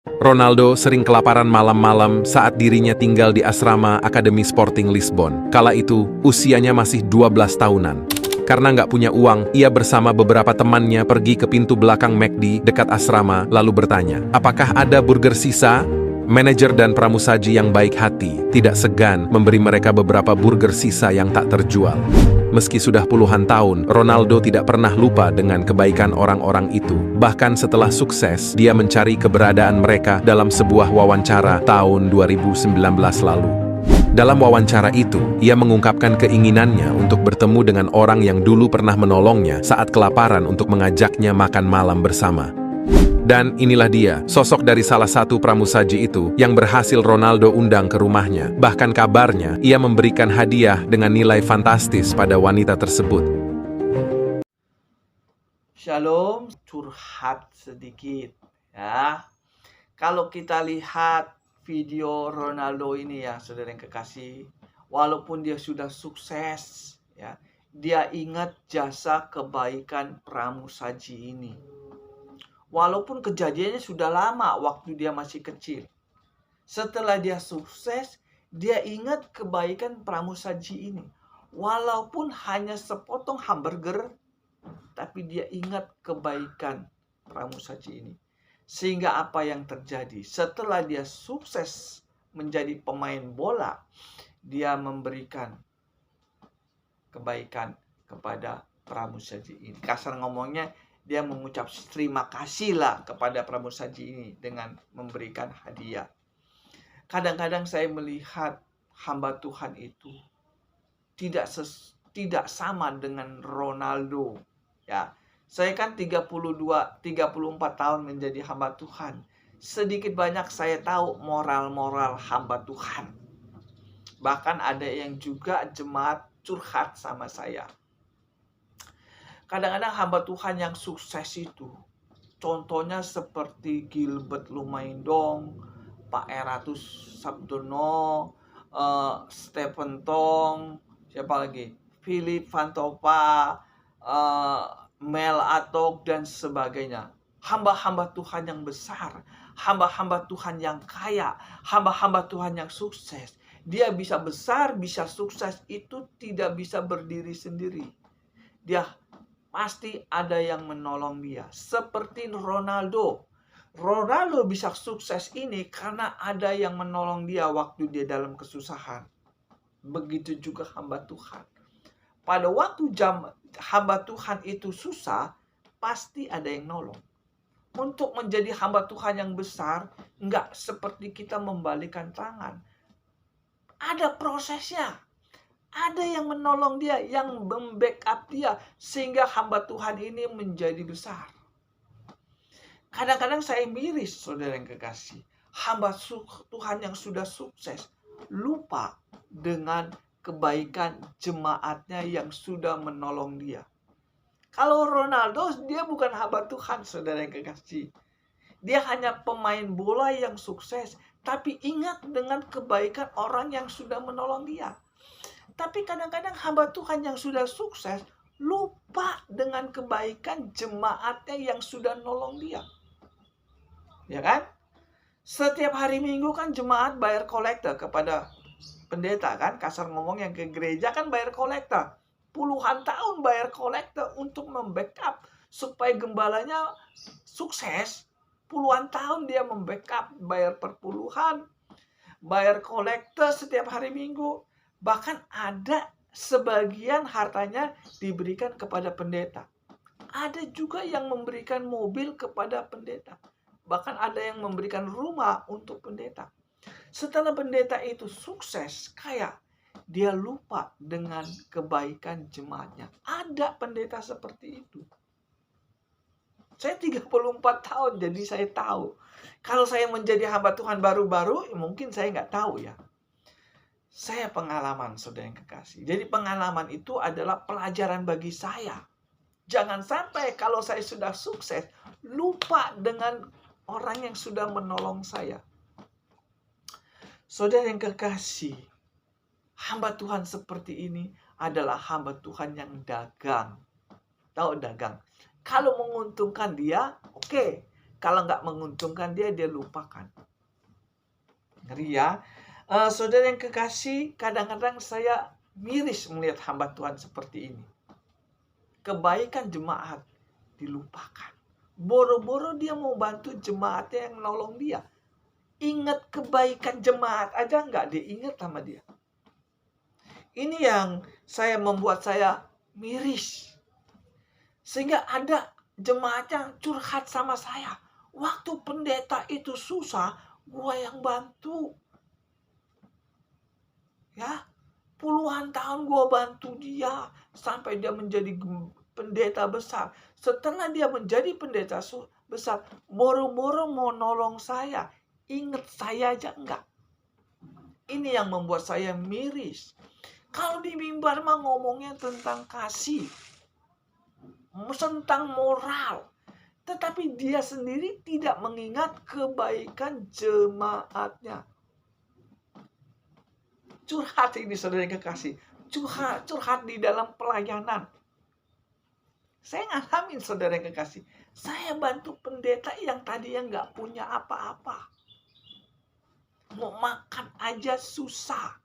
Ronaldo sering kelaparan malam-malam saat dirinya tinggal di asrama Akademi Sporting Lisbon. Kala itu, usianya masih 12 tahunan. Karena nggak punya uang, ia bersama beberapa temannya pergi ke pintu belakang McD dekat asrama, lalu bertanya, apakah ada burger sisa? Manajer dan pramusaji yang baik hati tidak segan memberi mereka beberapa burger sisa yang tak terjual. Meski sudah puluhan tahun, Ronaldo tidak pernah lupa dengan kebaikan orang-orang itu. Bahkan setelah sukses, dia mencari keberadaan mereka dalam sebuah wawancara tahun 2019 lalu. Dalam wawancara itu, ia mengungkapkan keinginannya untuk bertemu dengan orang yang dulu pernah menolongnya saat kelaparan untuk mengajaknya makan malam bersama. Dan inilah dia, sosok dari salah satu pramusaji itu yang berhasil Ronaldo undang ke rumahnya. Bahkan kabarnya, ia memberikan hadiah dengan nilai fantastis pada wanita tersebut. Shalom, curhat sedikit ya. Kalau kita lihat video Ronaldo ini ya, saudara yang kekasih, walaupun dia sudah sukses ya, dia ingat jasa kebaikan pramusaji ini. Walaupun kejadiannya sudah lama waktu dia masih kecil. Setelah dia sukses, dia ingat kebaikan pramusaji ini. Walaupun hanya sepotong hamburger, tapi dia ingat kebaikan pramusaji ini. Sehingga apa yang terjadi? Setelah dia sukses menjadi pemain bola, dia memberikan kebaikan kepada pramusaji ini. Kasar ngomongnya, dia mengucap terima kasih lah kepada pramusaji ini dengan memberikan hadiah. Kadang-kadang saya melihat hamba Tuhan itu tidak sama dengan Ronaldo. Ya, saya kan 34 tahun menjadi hamba Tuhan. Sedikit banyak saya tahu moral-moral hamba Tuhan. Bahkan ada yang juga jemaat curhat sama saya. Kadang-kadang hamba Tuhan yang sukses itu, contohnya seperti Gilbert Lumaindong, Pak Eratus Sabdono, Stephen Tong, siapa lagi? Philip Vantopa, Mel Atok, dan sebagainya. Hamba-hamba Tuhan yang besar, hamba-hamba Tuhan yang kaya, hamba-hamba Tuhan yang sukses. Dia bisa besar, bisa sukses, itu tidak bisa berdiri sendiri. Dia pasti ada yang menolong dia. Seperti Ronaldo. Ronaldo bisa sukses ini karena ada yang menolong dia waktu dia dalam kesusahan. Begitu juga hamba Tuhan. Pada waktu hamba Tuhan itu susah, pasti ada yang nolong. Untuk menjadi hamba Tuhan yang besar, enggak seperti kita membalikan tangan. Ada prosesnya. Ada yang menolong dia, yang membackup dia, sehingga hamba Tuhan ini menjadi besar. Kadang-kadang saya miris, saudara yang kekasih. Hamba Tuhan yang sudah sukses, lupa dengan kebaikan jemaatnya yang sudah menolong dia. Kalau Ronaldo, dia bukan hamba Tuhan, saudara yang kekasih. Dia hanya pemain bola yang sukses, tapi ingat dengan kebaikan orang yang sudah menolong dia. Tapi kadang-kadang hamba Tuhan yang sudah sukses lupa dengan kebaikan jemaatnya yang sudah nolong dia. Ya kan? Setiap hari Minggu kan jemaat bayar kolektor kepada pendeta kan? Kasar ngomong yang ke gereja kan bayar kolektor. Puluhan tahun bayar kolektor untuk membackup supaya gembalanya sukses. Puluhan tahun dia membackup, bayar perpuluhan, bayar kolektor setiap hari Minggu. Bahkan ada sebagian hartanya diberikan kepada pendeta. Ada juga yang memberikan mobil kepada pendeta. Bahkan ada yang memberikan rumah untuk pendeta. Setelah pendeta itu sukses, kaya, dia lupa dengan kebaikan jemaatnya. Ada pendeta seperti itu. Saya 34 tahun, jadi saya tahu. Kalau saya menjadi hamba Tuhan baru-baru, mungkin saya nggak tahu ya. Saya pengalaman, saudara yang kekasih. Jadi pengalaman itu adalah pelajaran bagi saya. Jangan sampai kalau saya sudah sukses, lupa dengan orang yang sudah menolong saya. Saudara yang kekasih, hamba Tuhan seperti ini adalah hamba Tuhan yang dagang. Tahu dagang? Kalau menguntungkan dia, oke. Kalau nggak menguntungkan dia lupakan. Ngeri ya. Saudara yang kekasih, kadang-kadang saya miris melihat hamba Tuhan seperti ini. Kebaikan jemaat dilupakan. Boro-boro dia mau bantu jemaatnya yang nolong dia. Ingat kebaikan jemaat aja nggak diingat sama dia. Ini yang membuat saya miris. Sehingga ada jemaat yang curhat sama saya. Waktu pendeta itu susah, gua yang bantu. Ya, puluhan tahun gua bantu dia sampai dia menjadi pendeta besar. Setelah dia menjadi pendeta besar, boro-boro mau nolong saya. Ingat saya aja enggak. Ini yang membuat saya miris. Kalau di mimbar mah ngomongnya tentang kasih, tentang moral. Tetapi dia sendiri tidak mengingat kebaikan jemaatnya. Curhat ini saudara yang kekasih. Curhat di dalam pelayanan. Saya ngalamin saudara yang kekasih. Saya bantu pendeta yang tadinya nggak punya apa-apa. Mau makan aja susah.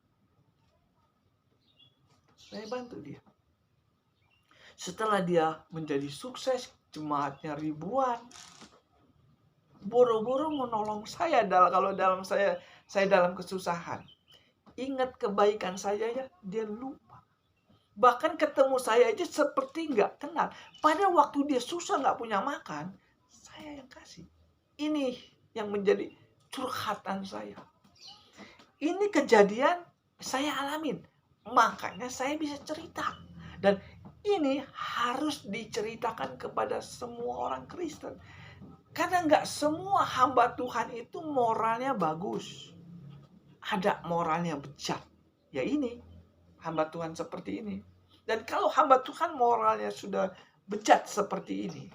Saya bantu dia. Setelah dia menjadi sukses, jemaatnya ribuan. Boro-boro menolong saya kalau saya dalam kesusahan. Ingat kebaikan saya ya, dia lupa. Bahkan ketemu saya aja seperti nggak kenal. Pada waktu dia susah nggak punya makan, saya yang kasih. Ini yang menjadi curhatan saya. Ini kejadian saya alamin. Makanya saya bisa cerita. Dan ini harus diceritakan kepada semua orang Kristen. Karena nggak semua hamba Tuhan itu moralnya bagus. Ada moralnya bejat. Ya ini, hamba Tuhan seperti ini. Dan kalau hamba Tuhan moralnya sudah bejat seperti ini,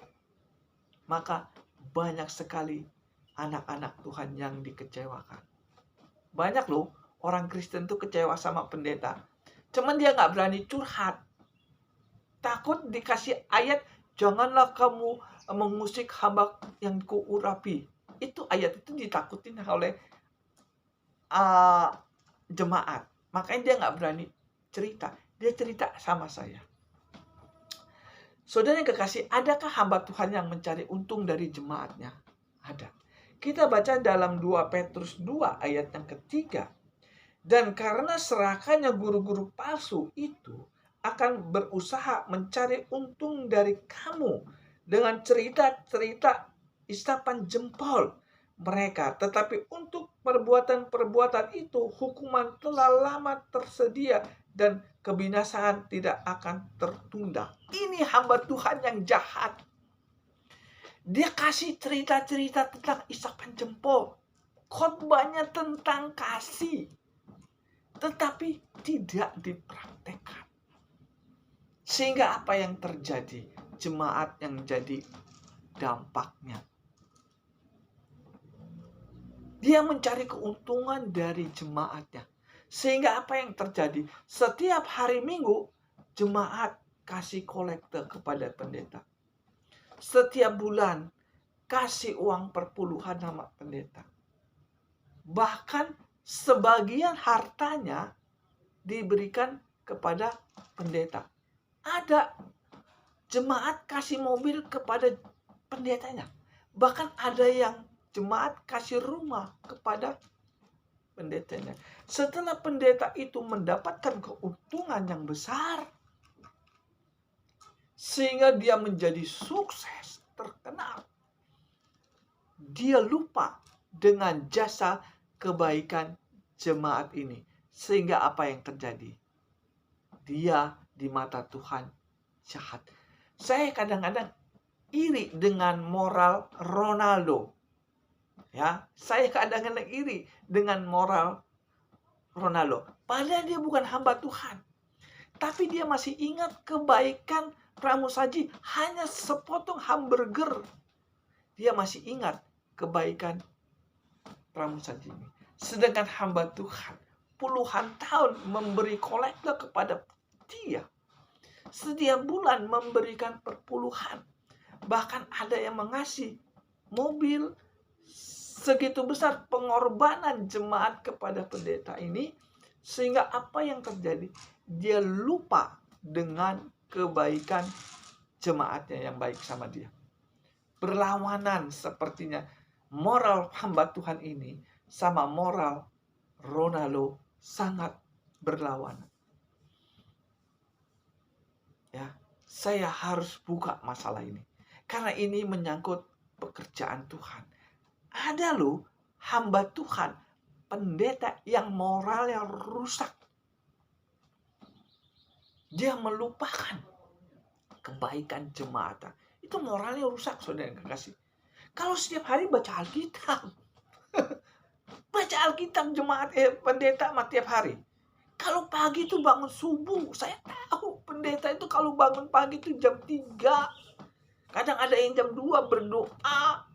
maka banyak sekali anak-anak Tuhan yang dikecewakan. Banyak loh orang Kristen tuh kecewa sama pendeta. Cuman dia nggak berani curhat. Takut dikasih ayat, janganlah kamu mengusik hamba yang kuurapi. Itu ayat itu ditakutin oleh jemaat. Makanya dia nggak berani cerita. Dia cerita sama saya. Saudara yang kekasih, adakah hamba Tuhan yang mencari untung dari jemaatnya? Ada. Kita baca dalam 2 Petrus 2 ayat yang ketiga. Dan karena serakannya guru-guru palsu itu akan berusaha mencari untung dari kamu dengan cerita-cerita isapan jempol mereka. Tetapi untuk perbuatan-perbuatan itu hukuman telah lama tersedia dan kebinasaan tidak akan tertunda. Ini hamba Tuhan yang jahat. Dia kasih cerita-cerita tentang isapan jempol. Khotbahnya tentang kasih. Tetapi tidak dipraktekkan. Sehingga apa yang terjadi? Jemaat yang jadi dampaknya. Dia mencari keuntungan dari jemaatnya. Sehingga apa yang terjadi? Setiap hari Minggu, jemaat kasih kolekte kepada pendeta. Setiap bulan, kasih uang perpuluhan sama pendeta. Bahkan sebagian hartanya diberikan kepada pendeta. Ada jemaat kasih mobil kepada pendetanya. Bahkan ada yang jemaat kasih rumah kepada pendetanya. Setelah pendeta itu mendapatkan keuntungan yang besar, sehingga dia menjadi sukses, terkenal, dia lupa dengan jasa kebaikan jemaat ini. Sehingga apa yang terjadi? Dia di mata Tuhan jahat. Saya kadang-kadang iri dengan moral Ronaldo. Ya, saya kadang-kadang iri dengan moral Ronaldo. Padahal dia bukan hamba Tuhan. Tapi dia masih ingat kebaikan pramusaji, hanya sepotong hamburger. Dia masih ingat kebaikan pramusaji ini. Sedangkan hamba Tuhan puluhan tahun memberi kolekte kepada dia. Setiap bulan memberikan perpuluhan. Bahkan ada yang mengasih mobil. Segitu besar pengorbanan jemaat kepada pendeta ini, sehingga apa yang terjadi? Dia lupa dengan kebaikan jemaatnya yang baik sama dia. Berlawanan sepertinya moral hamba Tuhan ini sama moral Ronaldo, sangat berlawanan. Ya, saya harus buka masalah ini karena ini menyangkut pekerjaan Tuhan. Ada loh hamba Tuhan, pendeta yang moralnya rusak. Dia melupakan kebaikan jemaat. Itu moralnya rusak, saudara yang kekasih. Kalau setiap hari baca Alkitab, baca Alkitab jemaat pendeta tiap hari. Kalau pagi itu bangun subuh, saya tahu pendeta itu kalau bangun pagi itu jam 3. Kadang ada yang jam 2 berdoa.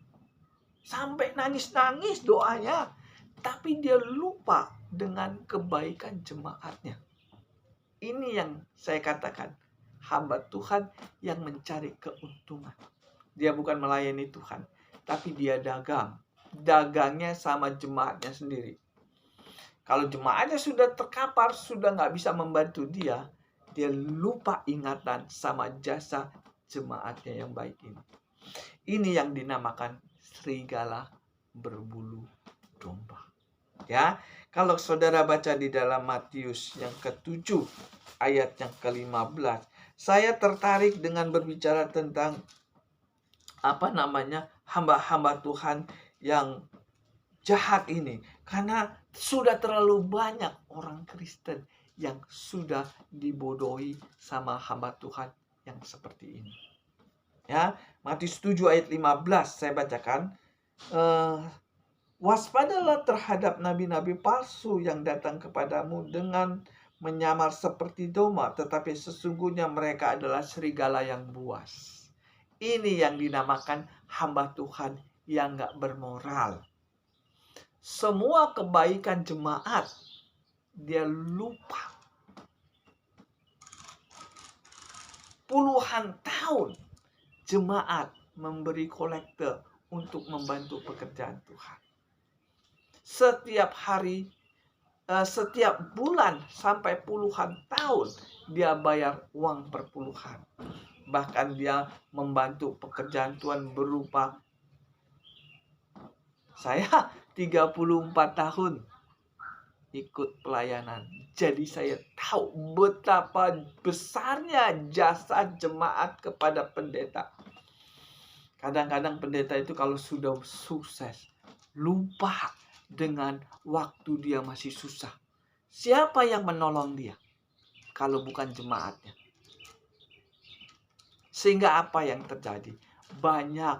Sampai nangis-nangis doanya. Tapi dia lupa dengan kebaikan jemaatnya. Ini yang saya katakan. Hamba Tuhan yang mencari keuntungan. Dia bukan melayani Tuhan. Tapi dia dagang. Dagangnya sama jemaatnya sendiri. Kalau jemaatnya sudah terkapar, sudah nggak bisa membantu dia. Dia lupa ingatan sama jasa jemaatnya yang baik ini. Ini yang dinamakan serigala berbulu domba. Ya, kalau saudara baca di dalam Matius yang ke-7 ayat yang ke-15, saya tertarik dengan berbicara tentang hamba-hamba Tuhan yang jahat ini, karena sudah terlalu banyak orang Kristen yang sudah dibodohi sama hamba Tuhan yang seperti ini. Ya, Matius 7 ayat 15 saya bacakan. Waspadalah terhadap nabi-nabi palsu yang datang kepadamu dengan menyamar seperti domba, tetapi sesungguhnya mereka adalah serigala yang buas. Ini yang dinamakan hamba Tuhan yang gak bermoral. Semua kebaikan jemaat dia lupa. Puluhan tahun jemaat memberi kolekte untuk membantu pekerjaan Tuhan. Setiap hari, setiap bulan sampai puluhan tahun dia bayar uang perpuluhan. Bahkan dia membantu pekerjaan Tuhan berupa, saya 34 tahun ikut pelayanan. Jadi saya tahu betapa besarnya jasa jemaat kepada pendeta. Kadang-kadang pendeta itu kalau sudah sukses, lupa dengan waktu dia masih susah. Siapa yang menolong dia? Kalau bukan jemaatnya. Sehingga apa yang terjadi? Banyak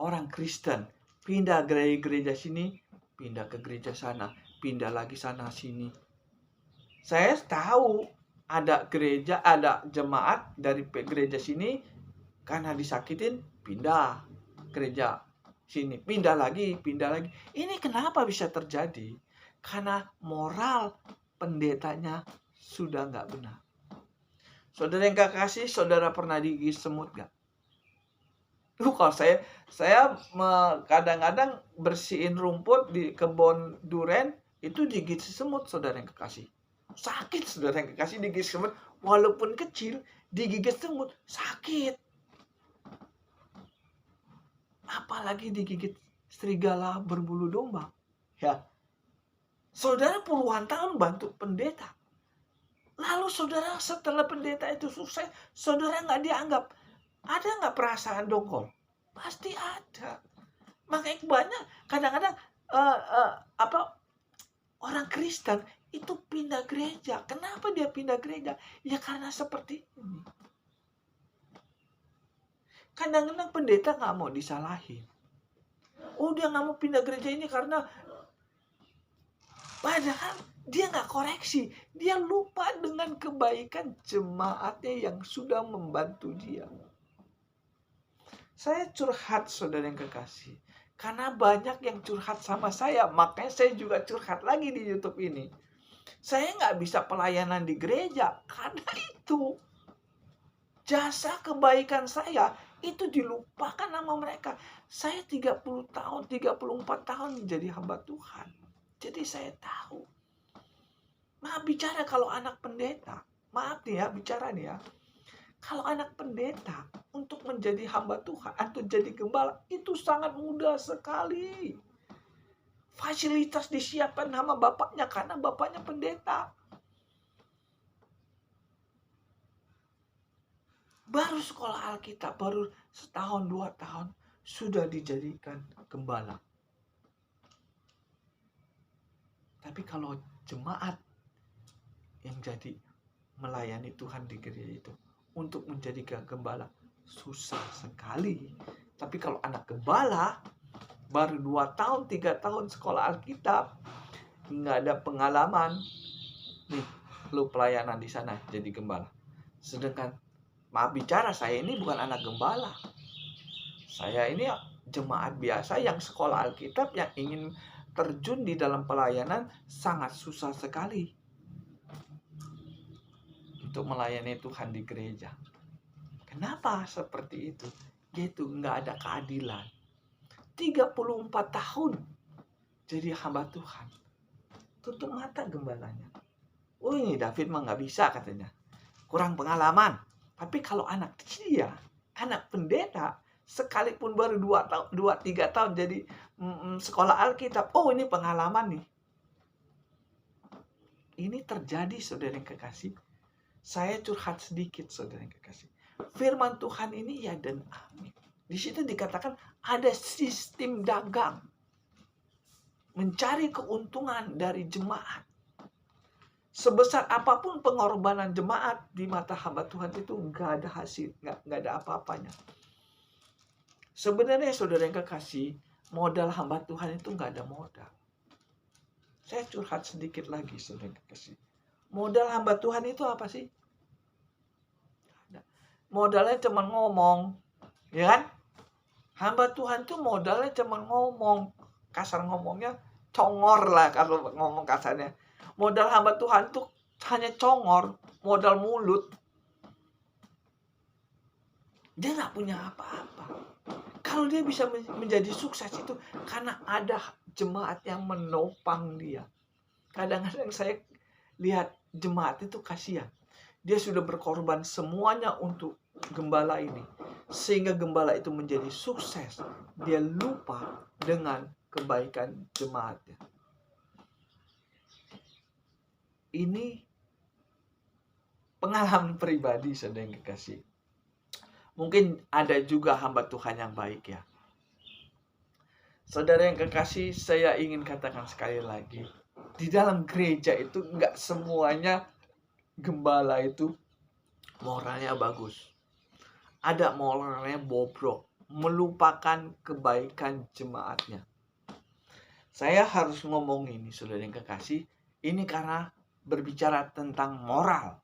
orang Kristen pindah gereja sini, pindah ke gereja sana, pindah lagi sana sini. Saya tahu ada gereja, ada jemaat dari gereja sini karena disakitin pindah gereja sini, pindah lagi. Ini kenapa bisa terjadi? Karena moral pendetanya sudah nggak benar. Saudara yang kekasih, saudara pernah digigit semut nggak? Kalau saya kadang-kadang bersihin rumput di kebun duren, itu digigit semut, saudara yang kekasih. Sakit, saudara yang kekasih, digigit semut. Walaupun kecil, digigit semut, sakit. Apalagi digigit serigala berbulu domba. Ya, saudara puluhan tahun bantu pendeta. Lalu saudara setelah pendeta itu sukses, saudara nggak dianggap. Ada nggak perasaan dongkol? Pasti ada. Makanya banyak kadang-kadang orang Kristen itu pindah gereja. Kenapa dia pindah gereja? Ya karena seperti ini. Kadang-kadang pendeta nggak mau disalahin. Oh, dia nggak mau pindah gereja ini karena padahal dia nggak koreksi. Dia lupa dengan kebaikan jemaatnya yang sudah membantu dia. Saya curhat, saudara yang kekasih. Karena banyak yang curhat sama saya. Makanya saya juga curhat lagi di YouTube ini. Saya nggak bisa pelayanan di gereja. Karena itu jasa kebaikan saya Itu dilupakan nama mereka. Saya 30 tahun, 34 tahun menjadi hamba Tuhan. Jadi saya tahu. Maaf bicara kalau anak pendeta. Maaf nih ya, bicara nih ya. Kalau anak pendeta untuk menjadi hamba Tuhan atau jadi gembala itu sangat mudah sekali. Fasilitas disiapkan sama bapaknya karena bapaknya pendeta. Baru sekolah Alkitab, baru setahun 2 tahun sudah dijadikan gembala. Tapi kalau jemaat yang jadi melayani Tuhan di gereja itu untuk menjadi gembala susah sekali. Tapi kalau anak gembala baru 2 tahun, 3 tahun sekolah Alkitab, nggak ada pengalaman, nih lu pelayanan di sana jadi gembala. Sedangkan maaf bicara, saya ini bukan anak gembala. Saya ini jemaat biasa yang sekolah Alkitab yang ingin terjun di dalam pelayanan sangat susah sekali untuk melayani Tuhan di gereja. Kenapa seperti itu? Yaitu nggak ada keadilan. 34 tahun jadi hamba Tuhan. Tutup mata gembalanya. Oh ini David mah nggak bisa katanya. Kurang pengalaman. Tapi kalau anak dia, anak pendeta, sekalipun baru 2-3 tahun jadi sekolah Alkitab. Oh ini pengalaman nih. Ini terjadi saudara yang kekasih. Saya curhat sedikit saudara yang kekasih. Firman Tuhan ini ya dan amin. Di situ dikatakan ada sistem dagang. Mencari keuntungan dari jemaat. Sebesar apapun pengorbanan jemaat di mata hamba Tuhan itu nggak ada hasil, nggak ada apa-apanya. Sebenarnya saudara yang kekasih, modal hamba Tuhan itu nggak ada modal. Saya curhat sedikit lagi saudara yang kekasih. Modal hamba Tuhan itu apa sih? Modalnya cuma ngomong, ya kan? Hamba Tuhan tuh modalnya cuma ngomong, kasar ngomongnya congor lah kalau ngomong kasarnya. Modal hamba Tuhan tuh hanya congor, modal mulut. Dia nggak punya apa-apa. Kalau dia bisa menjadi sukses itu karena ada jemaat yang menopang dia. Kadang-kadang saya lihat jemaat itu kasihan. Dia sudah berkorban semuanya untuk gembala ini. Sehingga gembala itu menjadi sukses. Dia lupa dengan kebaikan jemaatnya. Ini pengalaman pribadi saudara yang kekasih. Mungkin ada juga hamba Tuhan yang baik ya. Saudara yang kekasih, saya ingin katakan sekali lagi. Di dalam gereja itu enggak semuanya gembala itu moralnya bagus. Ada moralnya bobrok, melupakan kebaikan jemaatnya. Saya harus ngomong ini, saudara yang kekasih, ini karena berbicara tentang moral.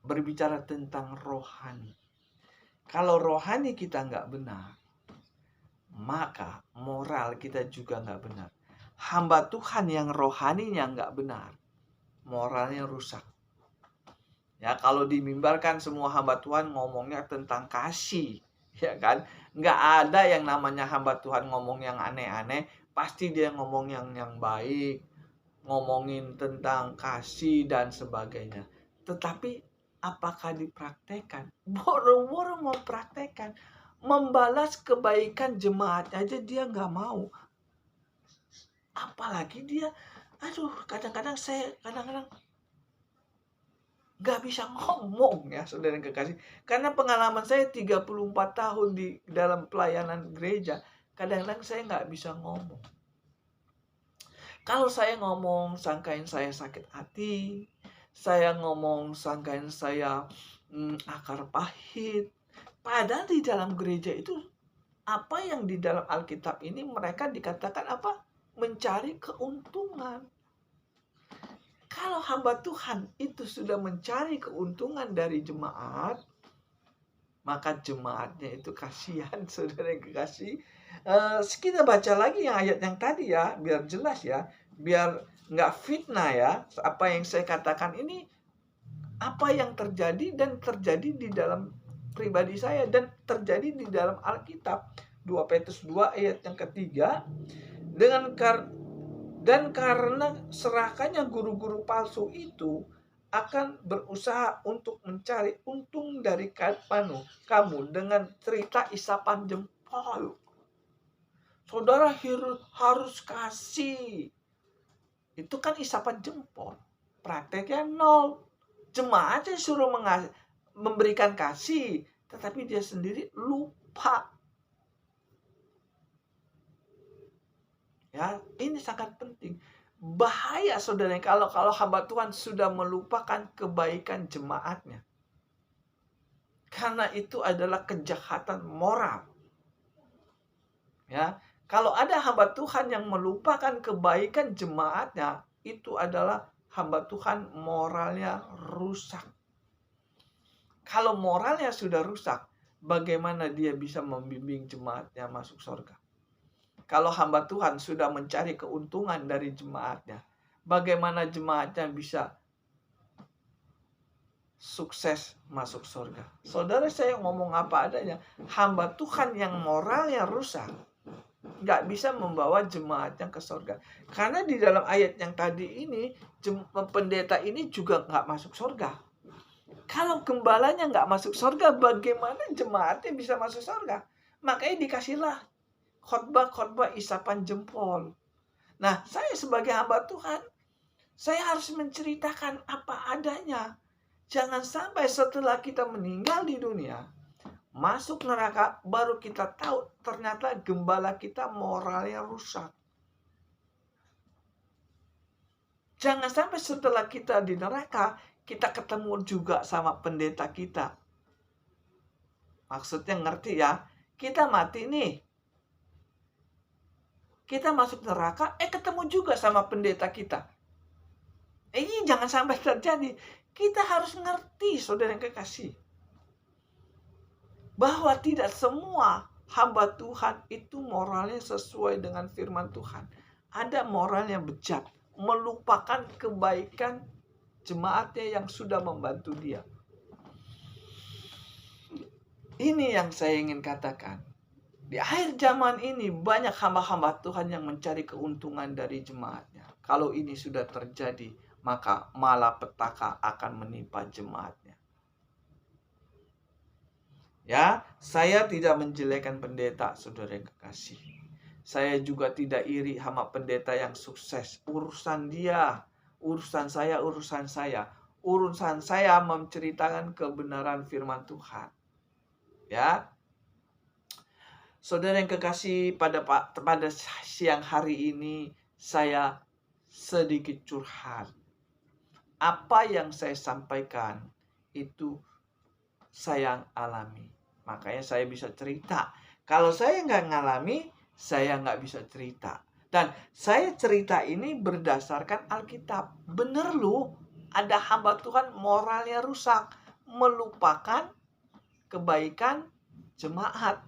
Berbicara tentang rohani. Kalau rohani kita nggak benar, maka moral kita juga nggak benar. Hamba Tuhan yang rohaninya nggak benar, moralnya rusak. Ya, kalau dimimbarkan semua hamba Tuhan ngomongnya tentang kasih, ya kan? Nggak ada yang namanya hamba Tuhan ngomong yang aneh-aneh. Pasti dia ngomong yang baik, ngomongin tentang kasih dan sebagainya. Tetapi apakah dipraktekkan? Boro-boro mau praktekkan, membalas kebaikan jemaat aja dia nggak mau. Apalagi dia, kadang-kadang nggak bisa ngomong ya saudara yang kekasih. Karena pengalaman saya 34 tahun di dalam pelayanan gereja, kadang-kadang saya nggak bisa ngomong. Kalau saya ngomong, sangkain saya sakit hati. Saya ngomong, sangkain saya akar pahit. Padahal di dalam gereja itu, apa yang di dalam Alkitab ini mereka dikatakan apa? Mencari keuntungan. Kalau hamba Tuhan itu sudah mencari keuntungan dari jemaat, maka jemaatnya itu kasihan, saudara yang kekasih. Kita baca lagi yang ayat yang tadi ya, biar jelas ya, biar nggak fitnah ya. Apa yang saya katakan ini, apa yang terjadi dan terjadi di dalam pribadi saya, dan terjadi di dalam Alkitab. 2 Petrus 2 ayat yang ketiga, dan karena serahkannya guru-guru palsu itu akan berusaha untuk mencari untung dari kamu dengan cerita isapan jempol. Saudara harus kasih. Itu kan isapan jempol. Prakteknya nol. Jemaatnya suruh memberikan kasih, tetapi dia sendiri lupa. Ya, ini sangat penting. Bahaya saudara kalau hamba Tuhan sudah melupakan kebaikan jemaatnya. Karena itu adalah kejahatan moral. Ya, kalau ada hamba Tuhan yang melupakan kebaikan jemaatnya, itu adalah hamba Tuhan moralnya rusak. Kalau moralnya sudah rusak, bagaimana dia bisa membimbing jemaatnya masuk surga? Kalau hamba Tuhan sudah mencari keuntungan dari jemaatnya, bagaimana jemaatnya bisa sukses masuk surga? Saudara, saya ngomong apa adanya. Hamba Tuhan yang moralnya rusak nggak bisa membawa jemaatnya ke surga. Karena di dalam ayat yang tadi ini, pendeta ini juga nggak masuk surga. Kalau gembalanya nggak masuk surga, bagaimana jemaatnya bisa masuk surga? Makanya dikasihlah khotbah isapan jempol. Nah, saya sebagai hamba Tuhan, saya harus menceritakan apa adanya. Jangan sampai setelah kita meninggal di dunia, masuk neraka, baru kita tahu ternyata gembala kita moralnya rusak. Jangan sampai setelah kita di neraka, kita ketemu juga sama pendeta kita. Maksudnya ngerti ya? Kita mati nih. Kita masuk neraka, ketemu juga sama pendeta kita. Ini jangan sampai terjadi. Kita harus ngerti, saudara yang kekasih, bahwa tidak semua hamba Tuhan itu moralnya sesuai dengan firman Tuhan. Ada moral yang bejat, melupakan kebaikan jemaatnya yang sudah membantu dia. Ini yang saya ingin katakan. Di akhir zaman ini banyak hamba-hamba Tuhan yang mencari keuntungan dari jemaatnya. Kalau ini sudah terjadi, maka malapetaka akan menimpa jemaatnya. Ya, saya tidak menjelekkan pendeta, saudara yang kekasih. Saya juga tidak iri sama pendeta yang sukses. Urusan dia, urusan saya, urusan saya. Urusan saya menceritakan kebenaran firman Tuhan. Ya, saudara yang kekasih, pada siang hari ini saya sedikit curhat. Apa yang saya sampaikan itu saya alami. Makanya saya bisa cerita. Kalau saya nggak ngalami, saya nggak bisa cerita. Dan saya cerita ini berdasarkan Alkitab. Bener loh, ada hamba Tuhan moralnya rusak, melupakan kebaikan jemaat.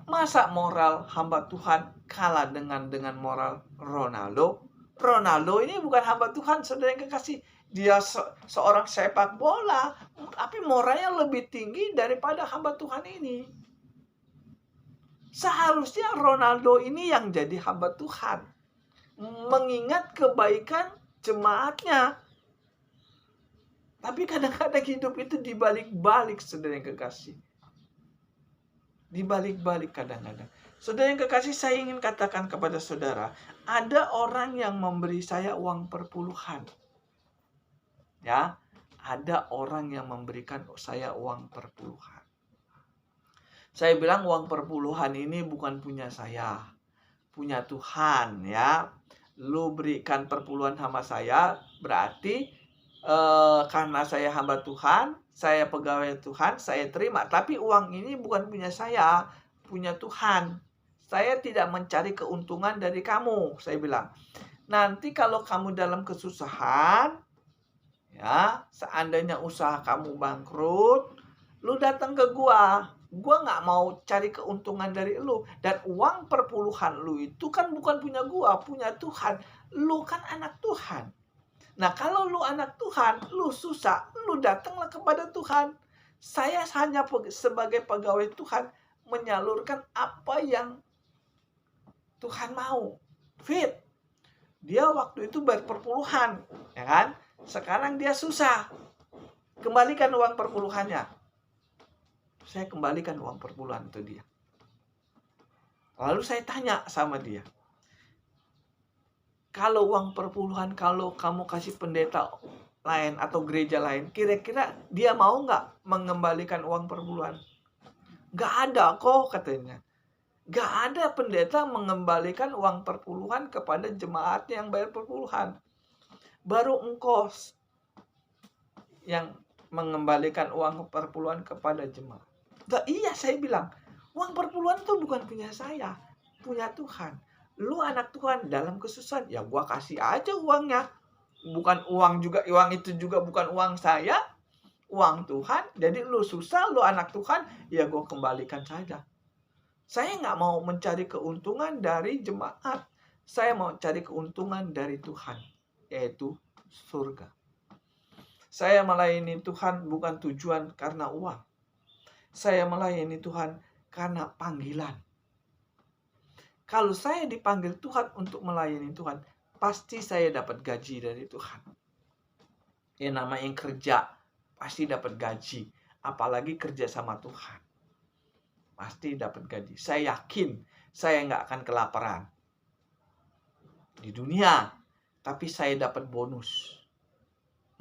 Masa moral hamba Tuhan kalah dengan moral Ronaldo? Ronaldo ini bukan hamba Tuhan, saudara yang kekasih. Dia seorang sepak bola, tapi moralnya lebih tinggi daripada hamba Tuhan ini. Seharusnya Ronaldo ini yang jadi hamba Tuhan, mengingat kebaikan jemaatnya. Tapi kadang-kadang hidup itu dibalik-balik, saudara yang kekasih. Dibalik-balik kadang-kadang. Saudara yang kekasih, saya ingin katakan kepada saudara, ada orang yang memberi saya uang perpuluhan. Ya, ada orang yang memberikan saya uang perpuluhan. Saya bilang uang perpuluhan ini bukan punya saya, punya Tuhan, ya. Lu berikan perpuluhan sama saya, berarti karena saya hamba Tuhan, saya pegawai Tuhan, saya terima. Tapi uang ini bukan punya saya, punya Tuhan. Saya tidak mencari keuntungan dari kamu, saya bilang. Nanti kalau kamu dalam kesusahan, ya, seandainya usaha kamu bangkrut, lu datang ke gua nggak mau cari keuntungan dari lu. Dan uang perpuluhan lu itu kan bukan punya gua, punya Tuhan. Lu kan anak Tuhan. Nah, kalau lu anak Tuhan, lu susah, lu datanglah kepada Tuhan. Saya hanya sebagai pegawai Tuhan menyalurkan apa yang Tuhan mau. Fit, dia waktu itu berperpuluhan, ya kan? Sekarang dia susah. Kembalikan uang perpuluhannya. Saya kembalikan uang perpuluhan itu dia. Lalu saya tanya sama dia, kalau uang perpuluhan, kalau kamu kasih pendeta lain atau gereja lain, kira-kira dia mau nggak mengembalikan uang perpuluhan? Nggak ada kok, katanya. Nggak ada pendeta mengembalikan uang perpuluhan kepada jemaat yang bayar perpuluhan. Baru engkau yang mengembalikan uang perpuluhan kepada jemaat. Nah, iya, saya bilang, uang perpuluhan itu bukan punya saya, punya Tuhan. Lu anak Tuhan dalam kesusahan, ya gua kasih aja uangnya. Bukan uang juga, uang itu juga bukan uang saya, uang Tuhan. Jadi lu susah, lu anak Tuhan, ya gua kembalikan saja. Saya nggak mau mencari keuntungan dari jemaat. Saya mau cari keuntungan dari Tuhan, yaitu surga. Saya melayani Tuhan bukan tujuan karena uang. Saya melayani Tuhan karena panggilan. Kalau saya dipanggil Tuhan untuk melayani Tuhan, pasti saya dapat gaji dari Tuhan. Ya, namanya yang kerja, pasti dapat gaji. Apalagi kerja sama Tuhan. Pasti dapat gaji. Saya yakin saya nggak akan kelaparan di dunia. Tapi saya dapat bonus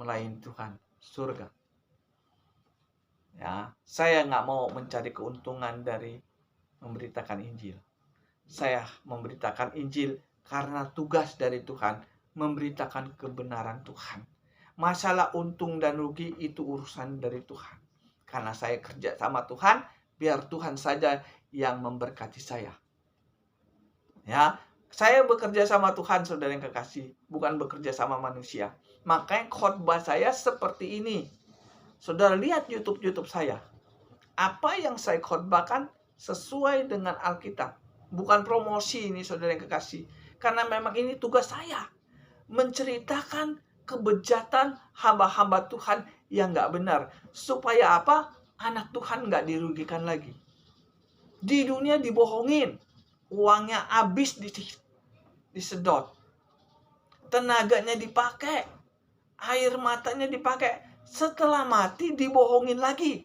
melayani Tuhan, surga. Ya, saya nggak mau mencari keuntungan dari memberitakan Injil. Saya memberitakan Injil karena tugas dari Tuhan, memberitakan kebenaran Tuhan. Masalah untung dan rugi itu urusan dari Tuhan. Karena saya kerja sama Tuhan, biar Tuhan saja yang memberkati saya. Ya, saya bekerja sama Tuhan, saudara yang kekasih, bukan bekerja sama manusia. Makanya khotbah saya seperti ini. Saudara lihat YouTube saya. Apa yang saya khotbahkan sesuai dengan Alkitab. Bukan promosi ini, saudara yang kekasih. Karena memang ini tugas saya. Menceritakan kebejatan hamba-hamba Tuhan yang gak benar. Supaya apa? Anak Tuhan gak dirugikan lagi. Di dunia dibohongin. Uangnya habis disedot. Tenaganya dipakai. Air matanya dipakai. Setelah mati dibohongin lagi.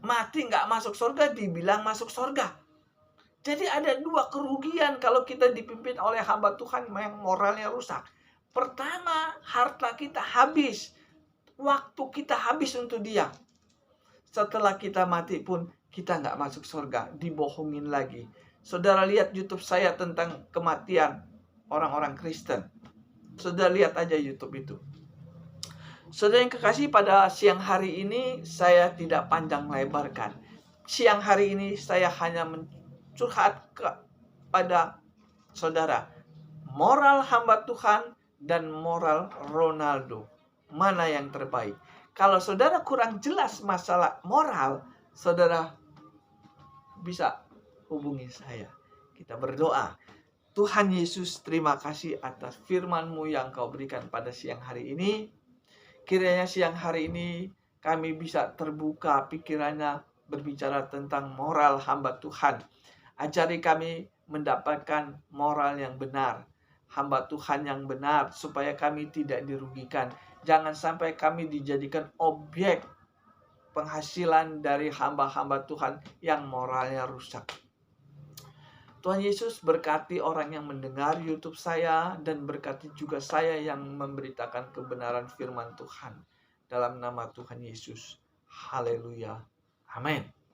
Mati gak masuk surga, dibilang masuk surga. Jadi ada dua kerugian kalau kita dipimpin oleh hamba Tuhan yang moralnya rusak. Pertama, harta kita habis. Waktu kita habis untuk dia. Setelah kita mati pun kita nggak masuk surga. Dibohongin lagi. Saudara lihat YouTube saya tentang kematian orang-orang Kristen. Saudara lihat aja YouTube itu. Saudara yang kekasih, pada siang hari ini saya tidak panjang lebarkan. Siang hari ini saya hanya curhat kepada saudara. Moral hamba Tuhan dan moral Ronaldo. Mana yang terbaik? Kalau saudara kurang jelas masalah moral, saudara bisa hubungi saya. Kita berdoa. Tuhan Yesus, terima kasih atas firman-Mu yang Kau berikan pada siang hari ini. Kiranya siang hari ini kami bisa terbuka pikirannya berbicara tentang moral hamba Tuhan. Ajari kami mendapatkan moral yang benar, hamba Tuhan yang benar, supaya kami tidak dirugikan. Jangan sampai kami dijadikan objek penghasilan dari hamba-hamba Tuhan yang moralnya rusak. Tuhan Yesus berkati orang yang mendengar YouTube saya, dan berkati juga saya yang memberitakan kebenaran firman Tuhan. Dalam nama Tuhan Yesus. Haleluya. Amin.